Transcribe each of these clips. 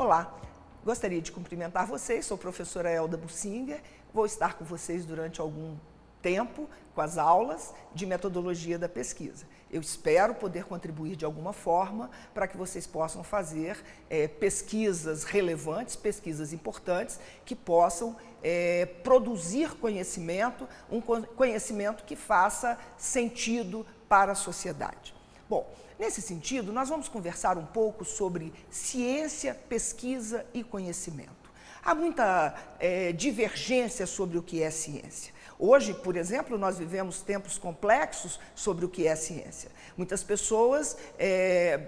Olá, gostaria de cumprimentar vocês, sou a professora Elda Bussinger, vou estar com vocês durante algum tempo com as aulas de metodologia da pesquisa. Eu espero poder contribuir de alguma forma para que vocês possam fazer pesquisas relevantes, pesquisas importantes, que possam produzir conhecimento, um conhecimento que faça sentido para a sociedade. Bom, nesse sentido, nós vamos conversar um pouco sobre ciência, pesquisa e conhecimento. Há muita divergência sobre o que é ciência. Hoje, por exemplo, nós vivemos tempos complexos sobre o que é ciência. Muitas pessoas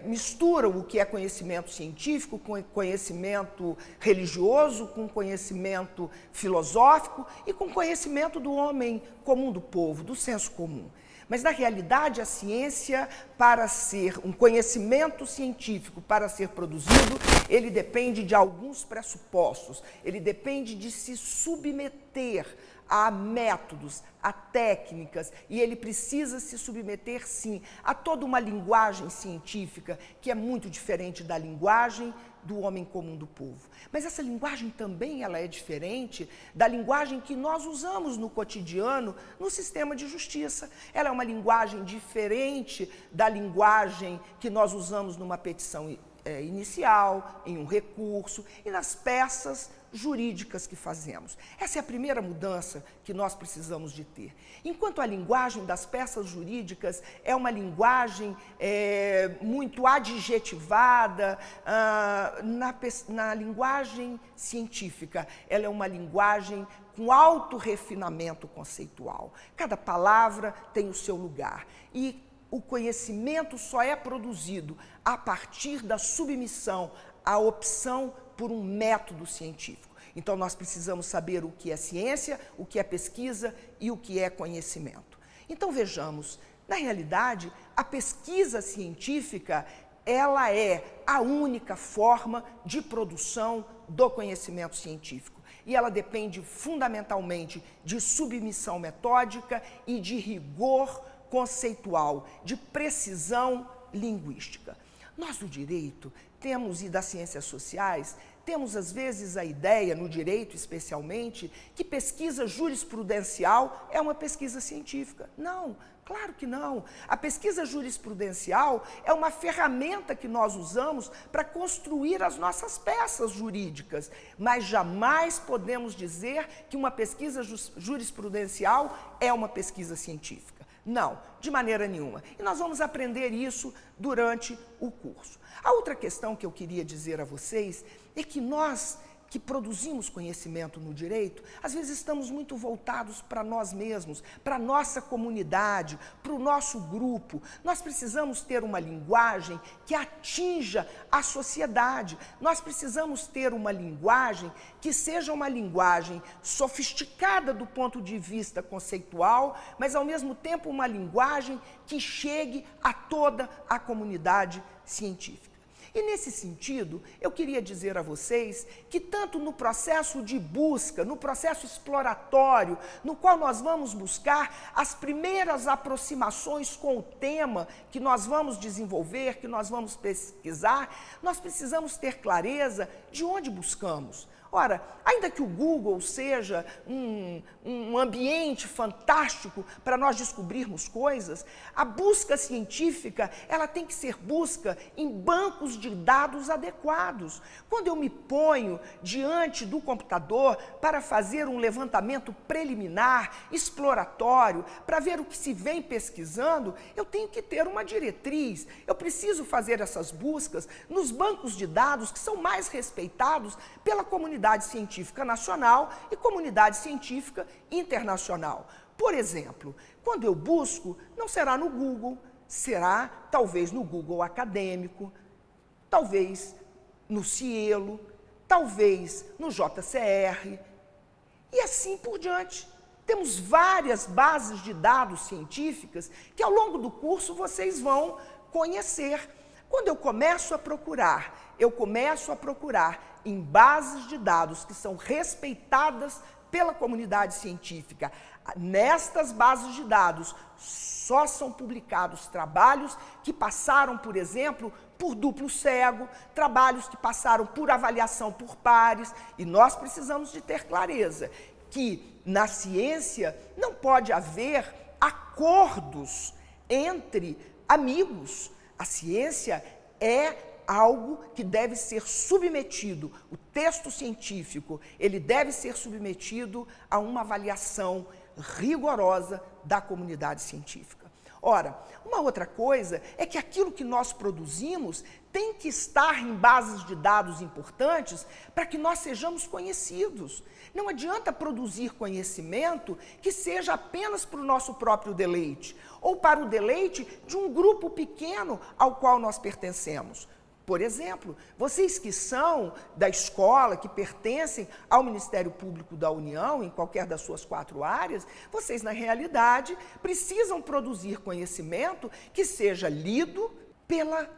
misturam o que é conhecimento científico com conhecimento religioso, com conhecimento filosófico e com conhecimento do homem comum, do povo, do senso comum. Mas, na realidade, a ciência, para ser um conhecimento científico, para ser produzido, ele depende de alguns pressupostos, ele depende de se submeter a métodos, a técnicas, e ele precisa se submeter, sim, a toda uma linguagem científica que é muito diferente da linguagem do homem comum do povo. Mas essa linguagem também ela é diferente da linguagem que nós usamos no cotidiano no sistema de justiça. Ela é uma linguagem diferente da linguagem que nós usamos numa petição inicial, em um recurso e nas peças jurídicas que fazemos. Essa é a primeira mudança que nós precisamos de ter. Enquanto a linguagem das peças jurídicas é uma linguagem muito adjetivada, na linguagem científica, ela é uma linguagem com alto refinamento conceitual. Cada palavra tem o seu lugar e o conhecimento só é produzido a partir da submissão à opção por um método científico. Então, nós precisamos saber o que é ciência, o que é pesquisa e o que é conhecimento. Então, vejamos, na realidade, a pesquisa científica, ela é a única forma de produção do conhecimento científico. E ela depende fundamentalmente de submissão metódica e de rigor conceitual, de precisão linguística. Nós do direito temos, e das ciências sociais, temos às vezes a ideia, no direito especialmente, que pesquisa jurisprudencial é uma pesquisa científica. Não, claro que não. A pesquisa jurisprudencial é uma ferramenta que nós usamos para construir as nossas peças jurídicas, mas jamais podemos dizer que uma pesquisa jurisprudencial é uma pesquisa científica. Não, de maneira nenhuma. E nós vamos aprender isso durante o curso. A outra questão que eu queria dizer a vocês é que nós que produzimos conhecimento no direito, às vezes estamos muito voltados para nós mesmos, para a nossa comunidade, para o nosso grupo. Nós precisamos ter uma linguagem que atinja a sociedade. Nós precisamos ter uma linguagem que seja uma linguagem sofisticada do ponto de vista conceitual, mas ao mesmo tempo uma linguagem que chegue a toda a comunidade científica. E nesse sentido, eu queria dizer a vocês que tanto no processo de busca, no processo exploratório, no qual nós vamos buscar as primeiras aproximações com o tema que nós vamos desenvolver, que nós vamos pesquisar, nós precisamos ter clareza de onde buscamos. Ora, ainda que o Google seja um ambiente fantástico para nós descobrirmos coisas, a busca científica, ela tem que ser busca em bancos de dados adequados. Quando eu me ponho diante do computador para fazer um levantamento preliminar, exploratório, para ver o que se vem pesquisando, eu tenho que ter uma diretriz. Eu preciso fazer essas buscas nos bancos de dados que são mais respeitados pela comunidade científica nacional e comunidade científica internacional. Por exemplo, quando eu busco, não será no Google, será talvez no Google Acadêmico, talvez no Cielo, talvez no JCR e assim por diante. Temos várias bases de dados científicas que ao longo do curso vocês vão conhecer. Quando eu começo a procurar em bases de dados que são respeitadas pela comunidade científica. Nestas bases de dados só são publicados trabalhos que passaram, por exemplo, por duplo cego, trabalhos que passaram por avaliação por pares, e nós precisamos de ter clareza que na ciência não pode haver acordos entre amigos. A ciência é algo que deve ser submetido, o texto científico, ele deve ser submetido a uma avaliação rigorosa da comunidade científica. Ora, uma outra coisa é que aquilo que nós produzimos tem que estar em bases de dados importantes para que nós sejamos conhecidos. Não adianta produzir conhecimento que seja apenas para o nosso próprio deleite, ou para o deleite de um grupo pequeno ao qual nós pertencemos. Por exemplo, vocês que são da escola, que pertencem ao Ministério Público da União, em qualquer das suas 4 áreas, vocês, na realidade, precisam produzir conhecimento que seja lido pela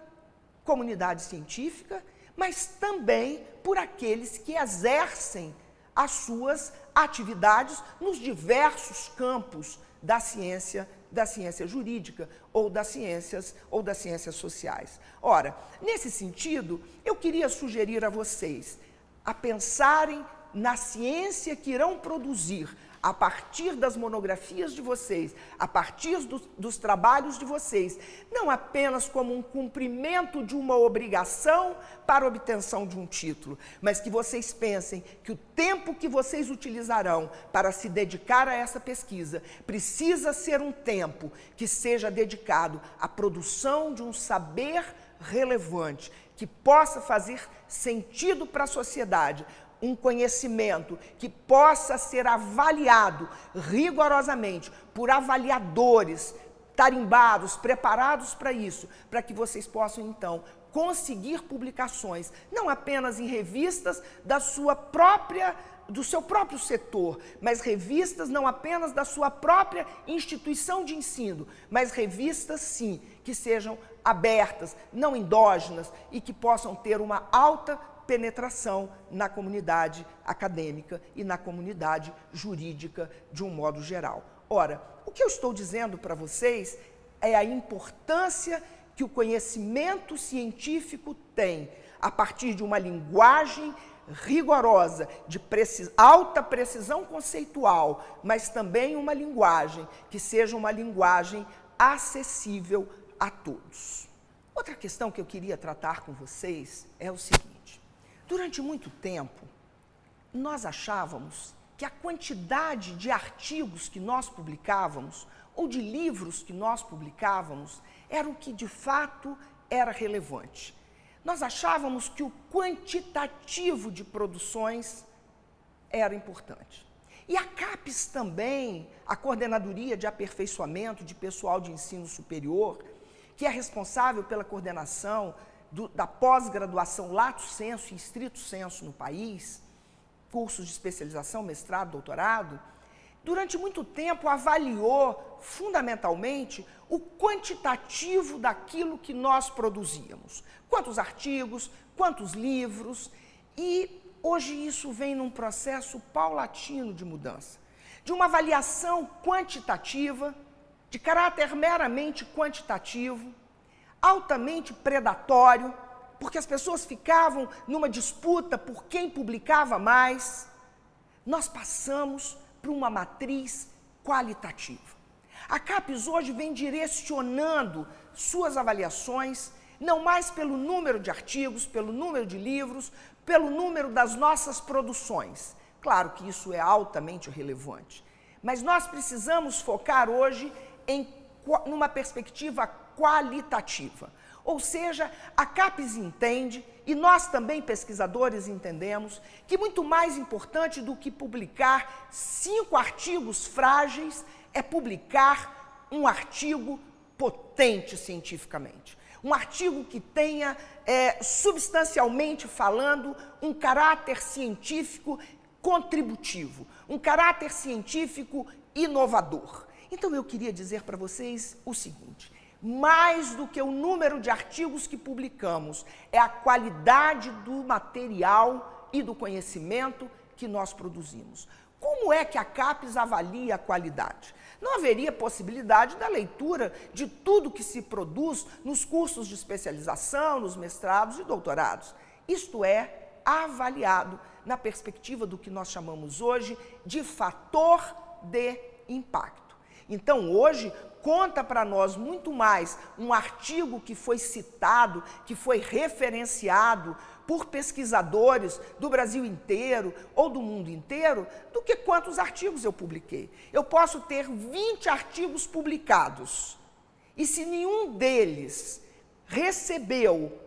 comunidade científica, mas também por aqueles que exercem as suas atividades nos diversos campos da ciência jurídica ou das ciências sociais. Ora, nesse sentido, eu queria sugerir a vocês a pensarem na ciência que irão produzir a partir das monografias de vocês, a partir dos trabalhos de vocês, não apenas como um cumprimento de uma obrigação para a obtenção de um título, mas que vocês pensem que o tempo que vocês utilizarão para se dedicar a essa pesquisa precisa ser um tempo que seja dedicado à produção de um saber relevante, que possa fazer sentido para a sociedade, um conhecimento que possa ser avaliado rigorosamente por avaliadores tarimbados, preparados para isso, para que vocês possam, então, conseguir publicações, não apenas em revistas do seu próprio setor, mas revistas não apenas da sua própria instituição de ensino, mas revistas, sim, que sejam abertas, não endógenas e que possam ter uma alta penetração na comunidade acadêmica e na comunidade jurídica de um modo geral. Ora, o que eu estou dizendo para vocês é a importância que o conhecimento científico tem a partir de uma linguagem rigorosa, de alta precisão conceitual, mas também uma linguagem que seja uma linguagem acessível a todos. Outra questão que eu queria tratar com vocês é o seguinte. Durante muito tempo, nós achávamos que a quantidade de artigos que nós publicávamos ou de livros que nós publicávamos era o que de fato era relevante. Nós achávamos que o quantitativo de produções era importante. E a CAPES também, a Coordenadoria de Aperfeiçoamento de Pessoal de Ensino Superior, que é responsável pela coordenação da pós-graduação lato sensu e estrito sensu no país, cursos de especialização, mestrado, doutorado, durante muito tempo avaliou fundamentalmente o quantitativo daquilo que nós produzíamos. Quantos artigos, quantos livros, e hoje isso vem num processo paulatino de mudança, de uma avaliação quantitativa, de caráter meramente quantitativo, altamente predatório, porque as pessoas ficavam numa disputa por quem publicava mais. Nós passamos para uma matriz qualitativa. A CAPES hoje vem direcionando suas avaliações, não mais pelo número de artigos, pelo número de livros, pelo número das nossas produções. Claro que isso é altamente relevante, mas nós precisamos focar hoje numa perspectiva qualitativa. Ou seja, a CAPES entende, e nós também pesquisadores entendemos, que muito mais importante do que publicar 5 artigos frágeis é publicar um artigo potente cientificamente. Um artigo que tenha, substancialmente falando, um caráter científico contributivo, um caráter científico inovador. Então, eu queria dizer para vocês o seguinte: mais do que o número de artigos que publicamos, é a qualidade do material e do conhecimento que nós produzimos. Como é que a CAPES avalia a qualidade? Não haveria possibilidade da leitura de tudo que se produz nos cursos de especialização, nos mestrados e doutorados. Isto é avaliado na perspectiva do que nós chamamos hoje de fator de impacto. Então, hoje, conta para nós muito mais um artigo que foi citado, que foi referenciado por pesquisadores do Brasil inteiro ou do mundo inteiro, do que quantos artigos eu publiquei. Eu posso ter 20 artigos publicados e se nenhum deles recebeu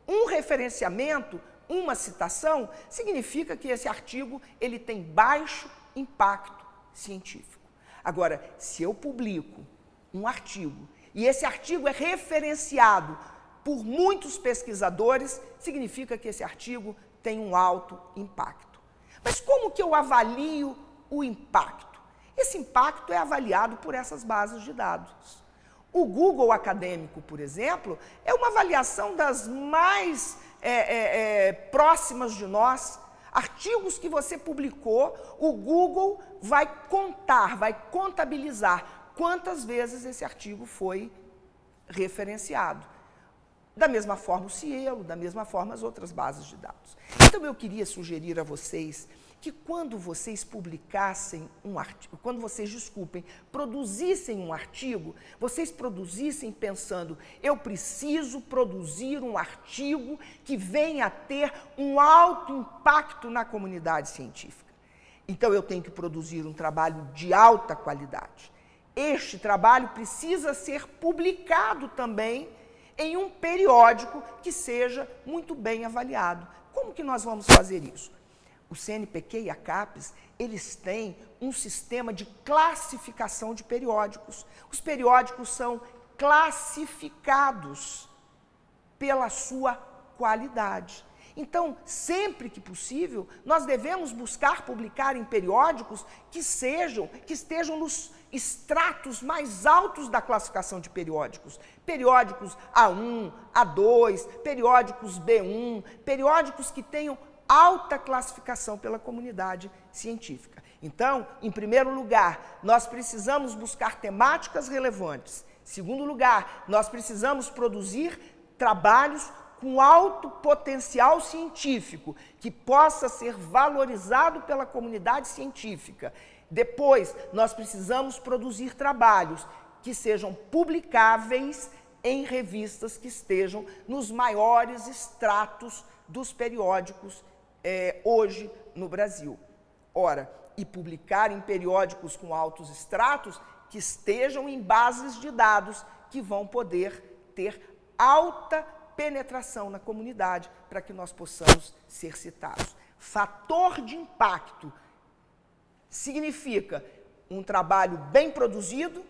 um referenciamento, uma citação, significa que esse artigo ele tem baixo impacto científico. Agora, se eu publico um artigo e esse artigo é referenciado por muitos pesquisadores, significa que esse artigo tem um alto impacto. Mas como que eu avalio o impacto? Esse impacto é avaliado por essas bases de dados. O Google Acadêmico, por exemplo, é uma avaliação das mais próximas de nós. Artigos que você publicou, o Google vai contar, vai contabilizar quantas vezes esse artigo foi referenciado. Da mesma forma o Cielo, da mesma forma as outras bases de dados. Então eu queria sugerir a vocês que quando vocês publicassem um artigo, produzissem um artigo, vocês produzissem pensando, eu preciso produzir um artigo que venha a ter um alto impacto na comunidade científica. Então eu tenho que produzir um trabalho de alta qualidade. Este trabalho precisa ser publicado também em um periódico que seja muito bem avaliado. Como que nós vamos fazer isso? O CNPq e a CAPES, eles têm um sistema de classificação de periódicos. Os periódicos são classificados pela sua qualidade. Então, sempre que possível, nós devemos buscar publicar em periódicos que estejam nos estratos mais altos da classificação de periódicos. Periódicos A1, A2, periódicos B1, periódicos que tenham alta classificação pela comunidade científica. Então, em primeiro lugar, nós precisamos buscar temáticas relevantes. Em segundo lugar, nós precisamos produzir trabalhos com alto potencial científico, que possa ser valorizado pela comunidade científica. Depois, nós precisamos produzir trabalhos que sejam publicáveis em revistas que estejam nos maiores estratos dos periódicos hoje no Brasil. Ora, e publicar em periódicos com altos estratos que estejam em bases de dados que vão poder ter alta penetração na comunidade para que nós possamos ser citados. Fator de impacto significa um trabalho bem produzido,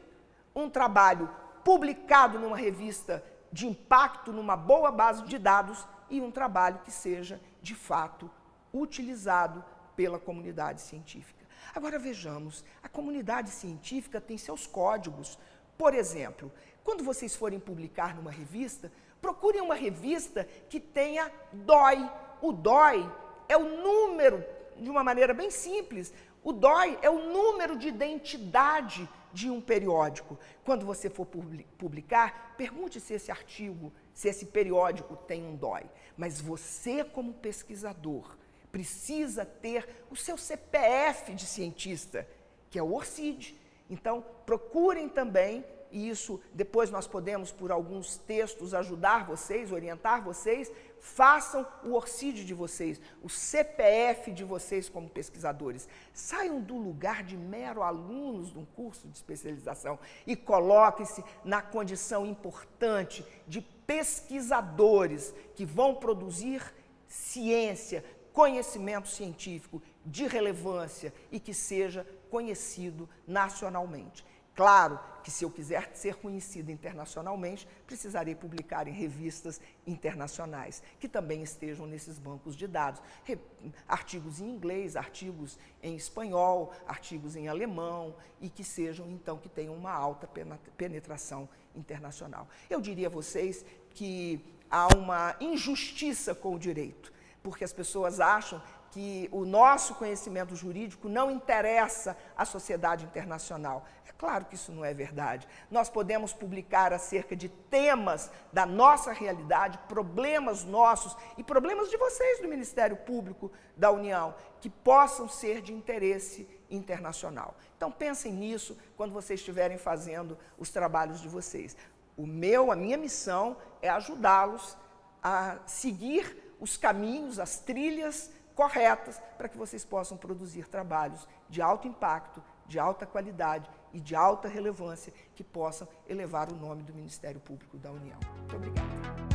um trabalho publicado numa revista de impacto, numa boa base de dados e um trabalho que seja, de fato, utilizado pela comunidade científica. Agora vejamos, a comunidade científica tem seus códigos. Por exemplo, quando vocês forem publicar numa revista, procurem uma revista que tenha DOI. O DOI é o número, de uma maneira bem simples, o DOI é o número de identidade de um periódico. Quando você for publicar, pergunte se esse artigo, se esse periódico tem um DOI. Mas você, como pesquisador, precisa ter o seu CPF de cientista, que é o ORCID. Então, procurem também, e isso depois nós podemos, por alguns textos, ajudar vocês, orientar vocês, façam o ORCID de vocês, o CPF de vocês como pesquisadores. Saiam do lugar de mero alunos de um curso de especialização e coloquem-se na condição importante de pesquisadores que vão produzir ciência, conhecimento científico de relevância e que seja conhecido nacionalmente. Claro que se eu quiser ser conhecido internacionalmente, precisarei publicar em revistas internacionais, que também estejam nesses bancos de dados. Artigos em inglês, artigos em espanhol, artigos em alemão, e que sejam, então, que tenham uma alta penetração internacional. Eu diria a vocês que há uma injustiça com o direito. porque as pessoas acham que o nosso conhecimento jurídico não interessa à sociedade internacional. É claro que isso não é verdade. Nós podemos publicar acerca de temas da nossa realidade, problemas nossos e problemas de vocês do Ministério Público da União, que possam ser de interesse internacional. Então pensem nisso quando vocês estiverem fazendo os trabalhos de vocês. A minha missão é ajudá-los a seguir os caminhos, as trilhas corretas para que vocês possam produzir trabalhos de alto impacto, de alta qualidade e de alta relevância que possam elevar o nome do Ministério Público da União. Muito obrigada.